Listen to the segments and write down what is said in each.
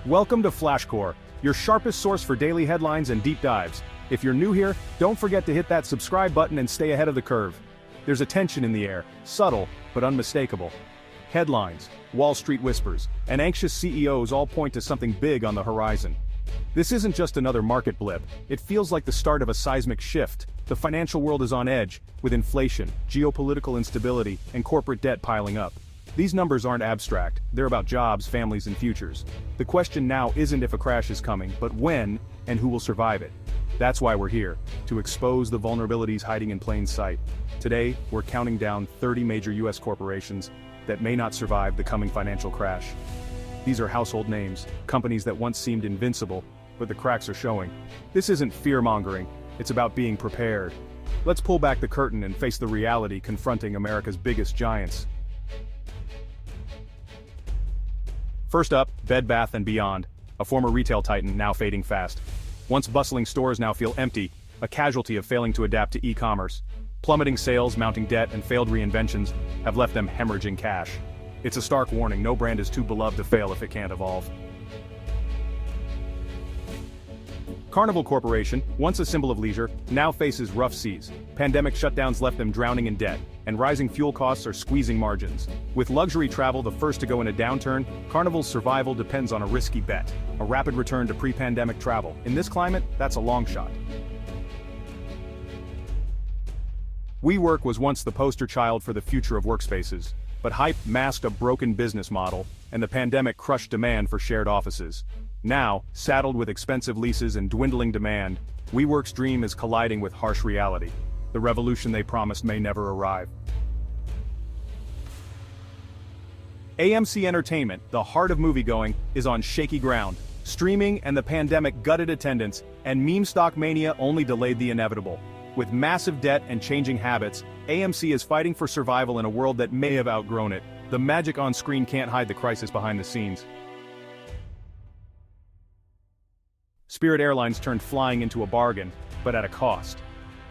Welcome to FlashCore, your sharpest source for daily headlines and deep dives. If you're new here, don't forget to hit that subscribe button and stay ahead of the curve. There's a tension in the air, subtle but unmistakable. Headlines, Wall Street whispers, and anxious CEOs all point to something big on the horizon. This isn't just another market blip, it feels like the start of a seismic shift. The financial world is on edge, with inflation, geopolitical instability, and corporate debt piling up. These numbers aren't abstract, they're about jobs, families, and futures. The question now isn't if a crash is coming, but when, and who will survive it. That's why we're here, to expose the vulnerabilities hiding in plain sight. Today, we're counting down 30 major US corporations that may not survive the coming financial crash. These are household names, companies that once seemed invincible, but the cracks are showing. This isn't fear-mongering, it's about being prepared. Let's pull back the curtain and face the reality confronting America's biggest giants. First up, Bed Bath & Beyond, a former retail titan now fading fast. Once bustling stores now feel empty, a casualty of failing to adapt to e-commerce. Plummeting sales, mounting debt, and failed reinventions have left them hemorrhaging cash. It's a stark warning, no brand is too beloved to fail if it can't evolve. Carnival Corporation, once a symbol of leisure, now faces rough seas. Pandemic shutdowns left them drowning in debt, and rising fuel costs are squeezing margins. With luxury travel the first to go in a downturn, Carnival's survival depends on a risky bet, a rapid return to pre-pandemic travel. In this climate, that's a long shot. WeWork was once the poster child for the future of workspaces, but hype masked a broken business model, and the pandemic crushed demand for shared offices. Now, saddled with expensive leases and dwindling demand, WeWork's dream is colliding with harsh reality. The revolution they promised may never arrive. AMC Entertainment, the heart of moviegoing, is on shaky ground. Streaming and the pandemic gutted attendance, and meme stock mania only delayed the inevitable. With massive debt and changing habits, AMC is fighting for survival in a world that may have outgrown it. The magic on screen can't hide the crisis behind the scenes. Spirit Airlines turned flying into a bargain, but at a cost.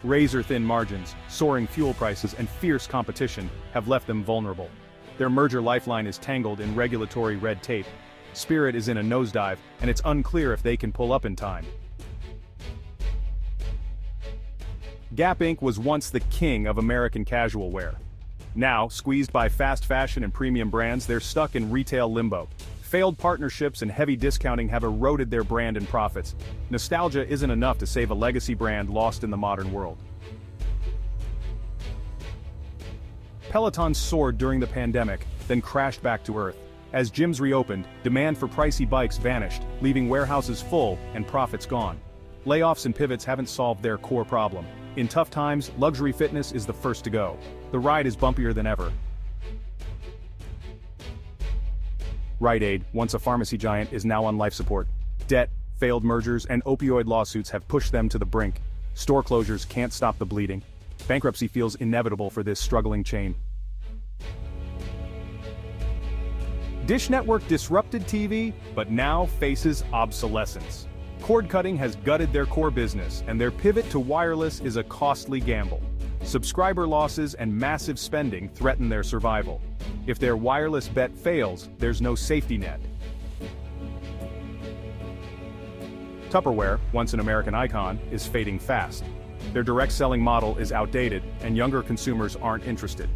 Razor-thin margins, soaring fuel prices, and fierce competition have left them vulnerable. Their merger lifeline is tangled in regulatory red tape. Spirit is in a nosedive, and it's unclear if they can pull up in time. Gap Inc. was once the king of American casual wear. Now, squeezed by fast fashion and premium brands, they're stuck in retail limbo. Failed partnerships and heavy discounting have eroded their brand and profits. Nostalgia isn't enough to save a legacy brand lost in the modern world. Peloton soared during the pandemic, then crashed back to earth. As gyms reopened, demand for pricey bikes vanished, leaving warehouses full and profits gone. Layoffs and pivots haven't solved their core problem. In tough times, luxury fitness is the first to go. The ride is bumpier than ever. Rite Aid, once a pharmacy giant, is now on life support. Debt, failed mergers, and opioid lawsuits have pushed them to the brink. Store closures can't stop the bleeding. Bankruptcy feels inevitable for this struggling chain. Dish Network disrupted TV, but now faces obsolescence. Cord cutting has gutted their core business, and their pivot to wireless is a costly gamble. Subscriber losses and massive spending threaten their survival. If their wireless bet fails, there's no safety net. Tupperware, once an American icon, is fading fast. Their direct selling model is outdated, and younger consumers aren't interested.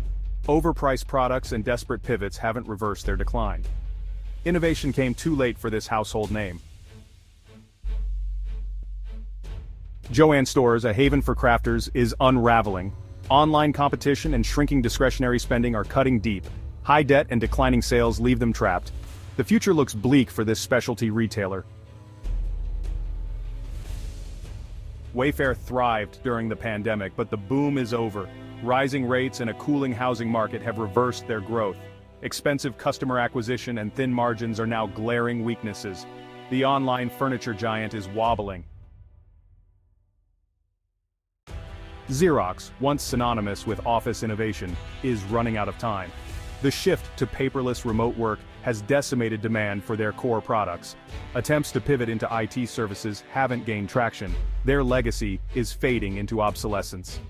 Overpriced products and desperate pivots haven't reversed their decline. Innovation came too late for this household name. Joann Stores, a haven for crafters, is unraveling. Online competition and shrinking discretionary spending are cutting deep. High debt and declining sales leave them trapped. The future looks bleak for this specialty retailer. Wayfair thrived during the pandemic, but the boom is over. Rising rates and a cooling housing market have reversed their growth. Expensive customer acquisition and thin margins are now glaring weaknesses. The online furniture giant is wobbling. Xerox, once synonymous with office innovation, is running out of time. The shift to paperless remote work has decimated demand for their core products. Attempts to pivot into IT services haven't gained traction. Their legacy is fading into obsolescence.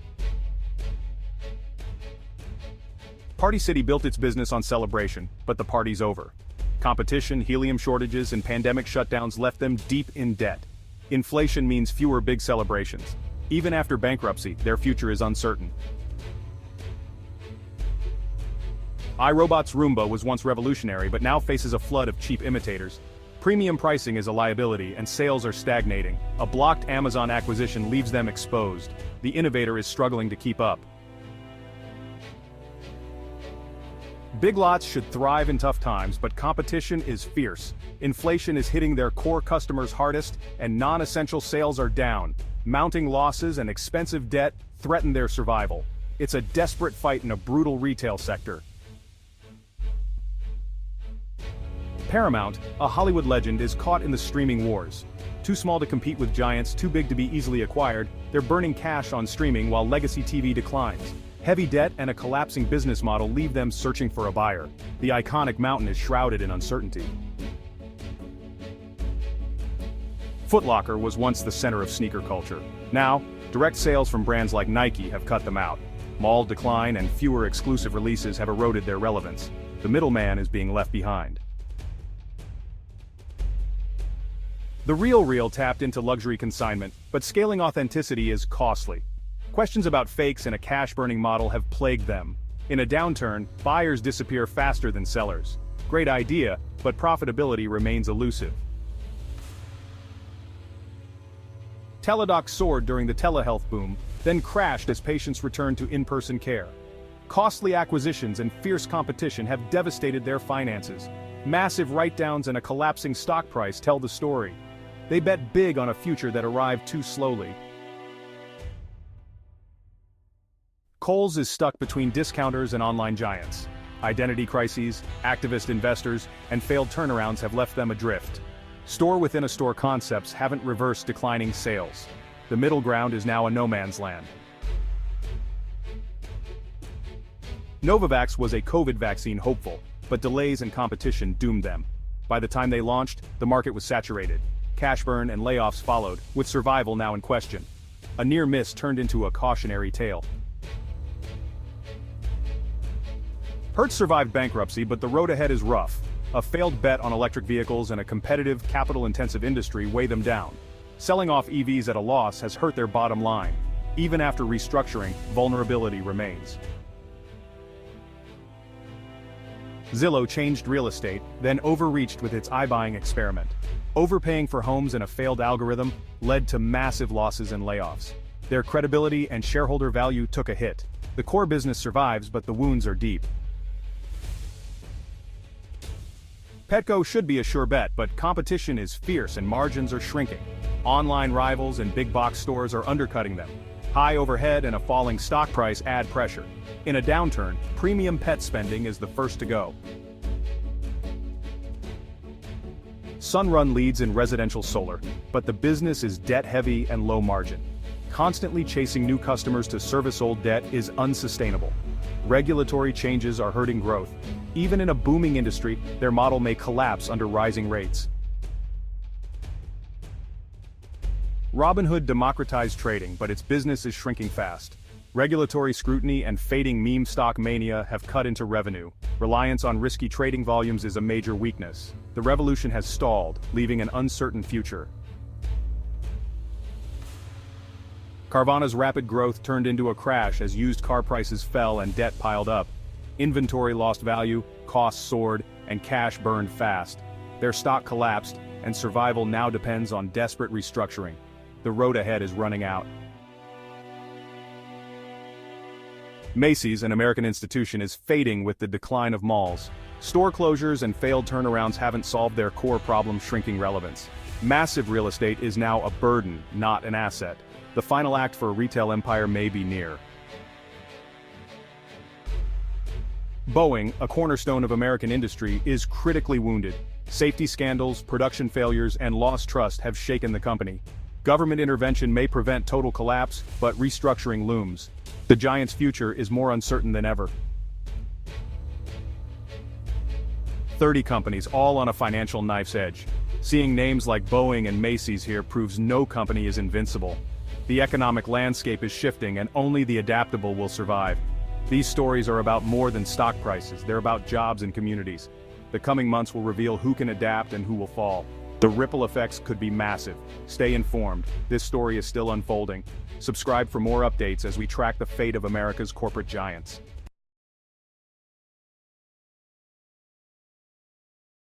Party City built its business on celebration, but the party's over. Competition, helium shortages, and pandemic shutdowns left them deep in debt. Inflation means fewer big celebrations. Even after bankruptcy, their future is uncertain. iRobot's Roomba was once revolutionary but now faces a flood of cheap imitators. Premium pricing is a liability and sales are stagnating. A blocked Amazon acquisition leaves them exposed. The innovator is struggling to keep up. Big Lots should thrive in tough times, but competition is fierce. Inflation is hitting their core customers hardest, and non-essential sales are down. Mounting losses and expensive debt threaten their survival. It's a desperate fight in a brutal retail sector. Paramount, a Hollywood legend, is caught in the streaming wars. Too small to compete with giants, too big to be easily acquired, they're burning cash on streaming while legacy TV declines. Heavy debt and a collapsing business model leave them searching for a buyer. The iconic mountain is shrouded in uncertainty. Foot Locker was once the center of sneaker culture. Now, direct sales from brands like Nike have cut them out. Mall decline and fewer exclusive releases have eroded their relevance. The middleman is being left behind. The RealReal tapped into luxury consignment, but scaling authenticity is costly. Questions about fakes and a cash-burning model have plagued them. In a downturn, buyers disappear faster than sellers. Great idea, but profitability remains elusive. Teladoc soared during the telehealth boom, then crashed as patients returned to in-person care. Costly acquisitions and fierce competition have devastated their finances. Massive write-downs and a collapsing stock price tell the story. They bet big on a future that arrived too slowly. Kohl's is stuck between discounters and online giants. Identity crises, activist investors, and failed turnarounds have left them adrift. Store-within-a-store concepts haven't reversed declining sales. The middle ground is now a no-man's land. Novavax was a COVID vaccine hopeful, but delays and competition doomed them. By the time they launched, the market was saturated. Cash burn and layoffs followed, with survival now in question. A near miss turned into a cautionary tale. Hertz survived bankruptcy, but the road ahead is rough. A failed bet on electric vehicles and a competitive, capital-intensive industry weigh them down. Selling off EVs at a loss has hurt their bottom line. Even after restructuring, vulnerability remains. Zillow changed real estate, then overreached with its iBuying experiment. Overpaying for homes in a failed algorithm led to massive losses and layoffs. Their credibility and shareholder value took a hit. The core business survives, but the wounds are deep. Petco should be a sure bet, but competition is fierce and margins are shrinking. Online rivals and big box stores are undercutting them. High overhead and a falling stock price add pressure. In a downturn, premium pet spending is the first to go. Sunrun leads in residential solar, but the business is debt-heavy and low margin. Constantly chasing new customers to service old debt is unsustainable. Regulatory changes are hurting growth. Even in a booming industry, their model may collapse under rising rates. Robinhood democratized trading, but its business is shrinking fast. Regulatory scrutiny and fading meme stock mania have cut into revenue. Reliance on risky trading volumes is a major weakness. The revolution has stalled, leaving an uncertain future. Carvana's rapid growth turned into a crash as used car prices fell and debt piled up. Inventory lost value, costs soared, and cash burned fast. Their stock collapsed, and survival now depends on desperate restructuring. The road ahead is running out. Macy's, an American institution, is fading with the decline of malls. Store closures and failed turnarounds haven't solved their core problem, shrinking relevance. Massive real estate is now a burden, not an asset. The final act for a retail empire may be near. Boeing, a cornerstone of American industry, is critically wounded. Safety scandals, production failures, and lost trust have shaken the company. Government intervention may prevent total collapse, but restructuring looms. The giant's future is more uncertain than ever. 30 companies, all on a financial knife's edge. Seeing names like Boeing and Macy's here proves no company is invincible. The economic landscape is shifting, and only the adaptable will survive. These stories are about more than stock prices, they're about jobs and communities. The coming months will reveal who can adapt and who will fall. The ripple effects could be massive. Stay informed. This story is still unfolding. Subscribe for more updates as we track the fate of America's corporate giants.